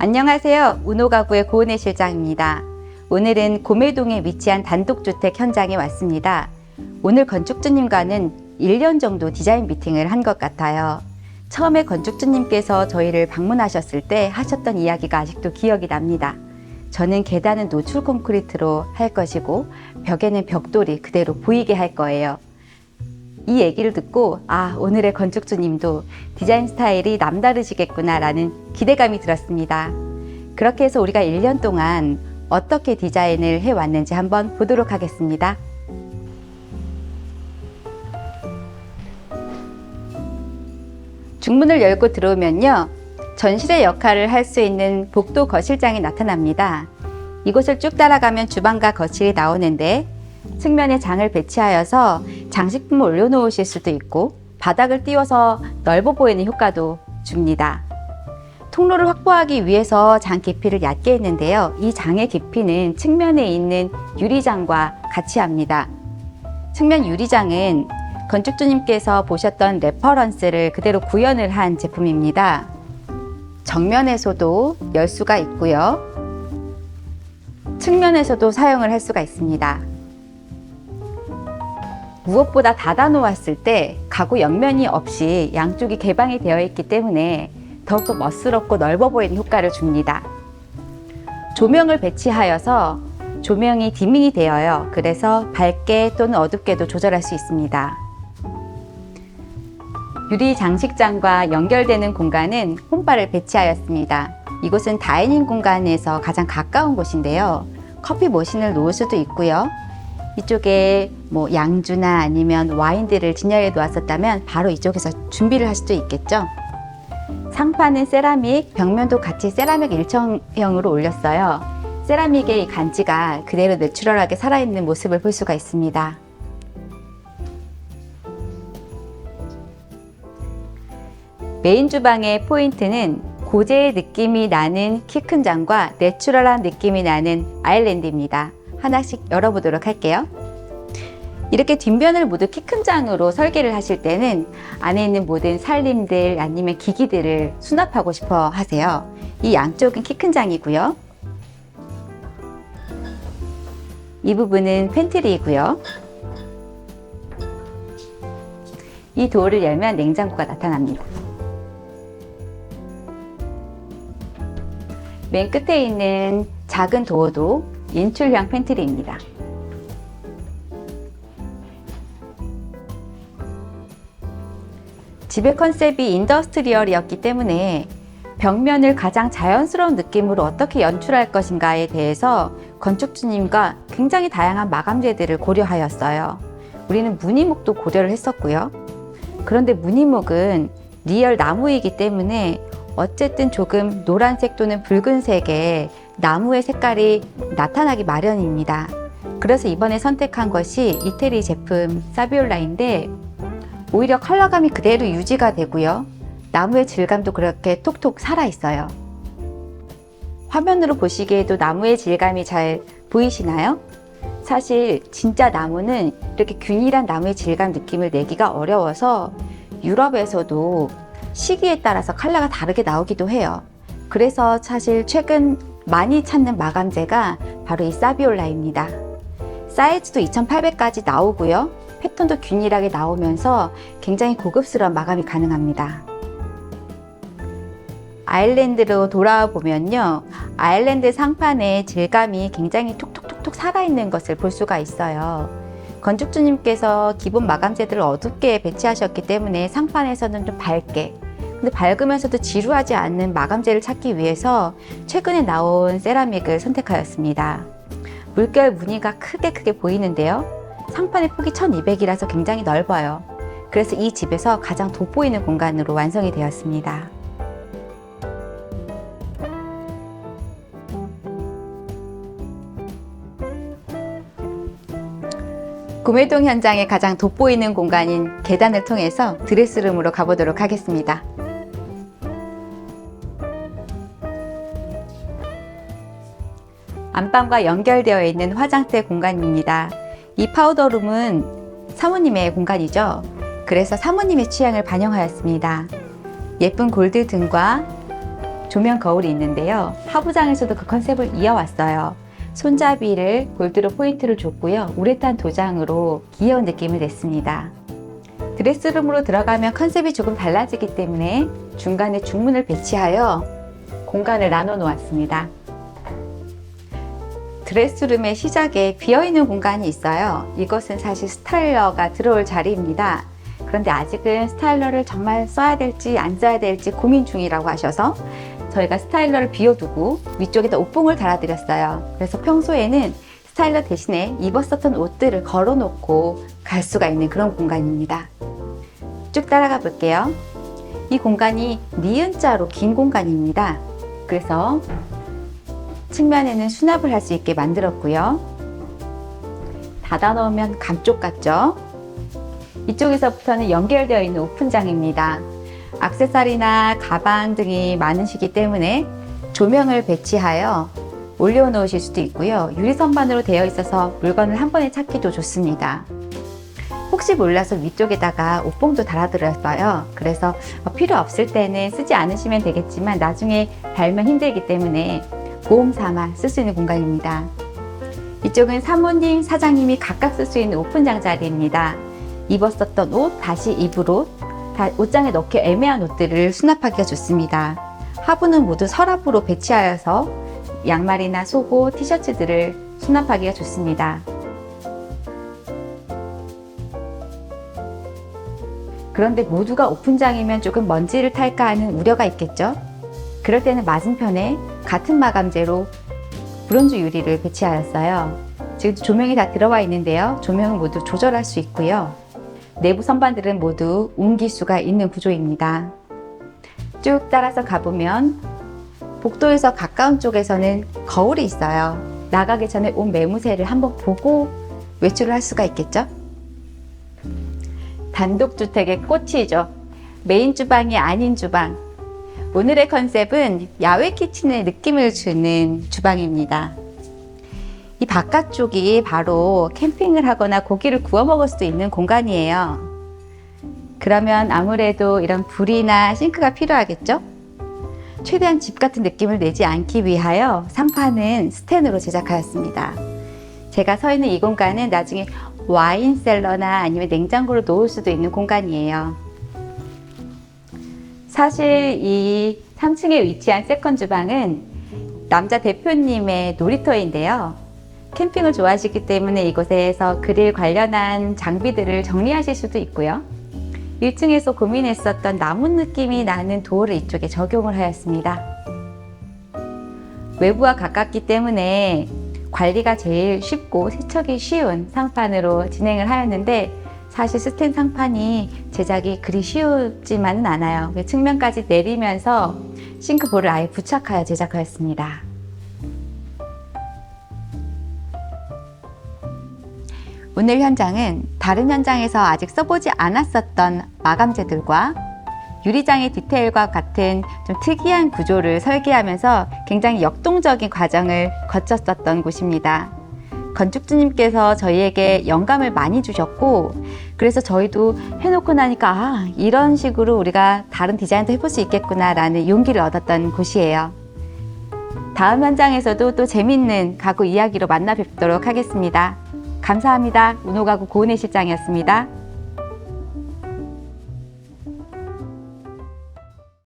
안녕하세요. 운호가구의 고은혜 실장입니다. 오늘은 고매동에 위치한 단독주택 현장에 왔습니다. 오늘 건축주님과는 1년 정도 디자인 미팅을 한 것 같아요. 처음에 건축주님께서 저희를 방문하셨을 때 하셨던 이야기가 아직도 기억이 납니다. 저는 계단은 노출 콘크리트로 할 것이고 벽에는 벽돌이 그대로 보이게 할 거예요. 이 얘기를 듣고 오늘의 건축주님도 디자인 스타일이 남다르시겠구나 라는 기대감이 들었습니다. 그렇게 해서 우리가 1년 동안 어떻게 디자인을 해왔는지 한번 보도록 하겠습니다. 중문을 열고 들어오면요, 전실의 역할을 할 수 있는 복도 거실장이 나타납니다. 이곳을 쭉 따라가면 주방과 거실이 나오는데 측면에 장을 배치하여서 장식품을 올려놓으실 수도 있고 바닥을 띄워서 넓어 보이는 효과도 줍니다. 통로를 확보하기 위해서 장 깊이를 얕게 했는데요. 이 장의 깊이는 측면에 있는 유리장과 같이 합니다. 측면 유리장은 건축주님께서 보셨던 레퍼런스를 그대로 구현을 한 제품입니다. 정면에서도 열 수가 있고요. 측면에서도 사용을 할 수가 있습니다. 무엇보다 닫아 놓았을 때 가구 옆면이 없이 양쪽이 개방이 되어 있기 때문에 더욱더 멋스럽고 넓어 보이는 효과를 줍니다. 조명을 배치하여서 조명이 디밍이 되어요. 그래서 밝게 또는 어둡게도 조절할 수 있습니다. 유리 장식장과 연결되는 공간은 홈바를 배치하였습니다. 이곳은 다이닝 공간에서 가장 가까운 곳인데요. 커피 머신을 놓을 수도 있고요. 이쪽에 양주나 아니면 와인들을 진열해 놓았었다면 바로 이쪽에서 준비를 할 수도 있겠죠. 상판은 세라믹, 벽면도 같이 세라믹 일체형으로 올렸어요. 세라믹의 이 간지가 그대로 내추럴하게 살아있는 모습을 볼 수가 있습니다. 메인 주방의 포인트는 고제의 느낌이 나는 키 큰 장과 내추럴한 느낌이 나는 아일랜드입니다. 하나씩 열어보도록 할게요. 이렇게 뒷면을 모두 키 큰 장으로 설계를 하실 때는 안에 있는 모든 살림들 아니면 기기들을 수납하고 싶어 하세요. 이 양쪽은 키 큰 장이고요. 이 부분은 팬트리이고요. 이 도어를 열면 냉장고가 나타납니다. 맨 끝에 있는 작은 도어도 인출형 팬트리입니다. 집의 컨셉이 인더스트리얼이었기 때문에 벽면을 가장 자연스러운 느낌으로 어떻게 연출할 것인가에 대해서 건축주님과 굉장히 다양한 마감재들을 고려하였어요. 우리는 무늬목도 고려를 했었고요. 그런데 무늬목은 리얼 나무이기 때문에 어쨌든 조금 노란색 또는 붉은색의 나무의 색깔이 나타나기 마련입니다. 그래서 이번에 선택한 것이 이태리 제품 사비올라인데 오히려 컬러감이 그대로 유지가 되고요. 나무의 질감도 그렇게 톡톡 살아있어요. 화면으로 보시기에도 나무의 질감이 잘 보이시나요? 사실 진짜 나무는 이렇게 균일한 나무의 질감 느낌을 내기가 어려워서 유럽에서도 시기에 따라서 컬러가 다르게 나오기도 해요. 그래서 사실 최근 많이 찾는 마감재가 바로 이 사비올라입니다. 사이즈도 2800까지 나오고요. 패턴도 균일하게 나오면서 굉장히 고급스러운 마감이 가능합니다. 아일랜드로 돌아와 보면요. 아일랜드 상판의 질감이 굉장히 톡톡톡톡 살아있는 것을 볼 수가 있어요. 건축주님께서 기본 마감재들을 어둡게 배치하셨기 때문에 상판에서는 좀 밝게, 근데 밝으면서도 지루하지 않는 마감재를 찾기 위해서 최근에 나온 세라믹을 선택하였습니다. 물결 무늬가 크게 보이는데요. 상판의 폭이 1200이라서 굉장히 넓어요. 그래서 이 집에서 가장 돋보이는 공간으로 완성이 되었습니다. 구매동 현장의 가장 돋보이는 공간인 계단을 통해서 드레스룸으로 가보도록 하겠습니다. 안방과 연결되어 있는 화장대 공간입니다. 이 파우더룸은 사모님의 공간이죠. 그래서 사모님의 취향을 반영하였습니다. 예쁜 골드 등과 조명 거울이 있는데요. 하부장에서도 그 컨셉을 이어왔어요. 손잡이를 골드로 포인트를 줬고요. 우레탄 도장으로 귀여운 느낌을 냈습니다. 드레스룸으로 들어가면 컨셉이 조금 달라지기 때문에 중간에 중문을 배치하여 공간을 나눠 놓았습니다. 드레스룸의 시작에 비어있는 공간이 있어요. 이것은 사실 스타일러가 들어올 자리입니다. 그런데 아직은 스타일러를 정말 써야 될지 안 써야 될지 고민 중이라고 하셔서 저희가 스타일러를 비워두고 위쪽에다 옷봉을 달아드렸어요. 그래서 평소에는 스타일러 대신에 입었었던 옷들을 걸어놓고 갈 수가 있는 그런 공간입니다. 쭉 따라가 볼게요. 이 공간이 니은자로 긴 공간입니다. 그래서 측면에는 수납을 할 수 있게 만들었고요. 닫아 놓으면 감쪽 같죠? 이쪽에서부터는 연결되어 있는 오픈장입니다. 액세서리나 가방 등이 많으시기 때문에 조명을 배치하여 올려놓으실 수도 있고요. 유리 선반으로 되어 있어서 물건을 한 번에 찾기도 좋습니다. 혹시 몰라서 위쪽에다가 옷봉도 달아드렸어요. 그래서 필요 없을 때는 쓰지 않으시면 되겠지만 나중에 달면 힘들기 때문에 보험 삼아 쓸 수 있는 공간입니다. 이쪽은 사모님, 사장님이 각각 쓸 수 있는 오픈장 자리입니다. 입었었던 옷, 다시 입을 옷, 옷장에 넣기 애매한 옷들을 수납하기가 좋습니다. 하부는 모두 서랍으로 배치하여서 양말이나 속옷, 티셔츠들을 수납하기가 좋습니다. 그런데 모두가 오픈장이면 조금 먼지를 탈까 하는 우려가 있겠죠? 그럴 때는 맞은편에 같은 마감재로 브론즈 유리를 배치하였어요. 지금 조명이 다 들어와 있는데요. 조명은 모두 조절할 수 있고요. 내부 선반들은 모두 옮기수가 있는 구조입니다. 쭉 따라서 가보면 복도에서 가까운 쪽에서는 거울이 있어요. 나가기 전에 옷 매무새를 한번 보고 외출을 할 수가 있겠죠? 단독주택의 꽃이죠. 메인 주방이 아닌 주방. 오늘의 컨셉은 야외 키친의 느낌을 주는 주방입니다. 이 바깥쪽이 바로 캠핑을 하거나 고기를 구워 먹을 수도 있는 공간이에요. 그러면 아무래도 이런 불이나 싱크가 필요하겠죠? 최대한 집 같은 느낌을 내지 않기 위하여 상판은 스텐으로 제작하였습니다. 제가 서 있는 이 공간은 나중에 와인 셀러나 아니면 냉장고를 놓을 수도 있는 공간이에요. 사실 이 3층에 위치한 세컨 주방은 남자 대표님의 놀이터인데요. 캠핑을 좋아하시기 때문에 이곳에서 그릴 관련한 장비들을 정리하실 수도 있고요. 1층에서 고민했었던 나무 느낌이 나는 도어를 이쪽에 적용을 하였습니다. 외부와 가깝기 때문에 관리가 제일 쉽고 세척이 쉬운 상판으로 진행을 하였는데 사실 스텐 상판이 제작이 그리 쉬우지만은 않아요. 측면까지 내리면서 싱크볼을 아예 부착하여 제작하였습니다. 오늘 현장은 다른 현장에서 아직 써보지 않았었던 마감재들과 유리장의 디테일과 같은 좀 특이한 구조를 설계하면서 굉장히 역동적인 과정을 거쳤었던 곳입니다. 건축주님께서 저희에게 영감을 많이 주셨고 그래서 저희도 해놓고 나니까 이런 식으로 우리가 다른 디자인도 해볼 수 있겠구나 라는 용기를 얻었던 곳이에요. 다음 현장에서도 또 재밌는 가구 이야기로 만나 뵙도록 하겠습니다. 감사합니다. 운호가구 고은혜 실장이었습니다.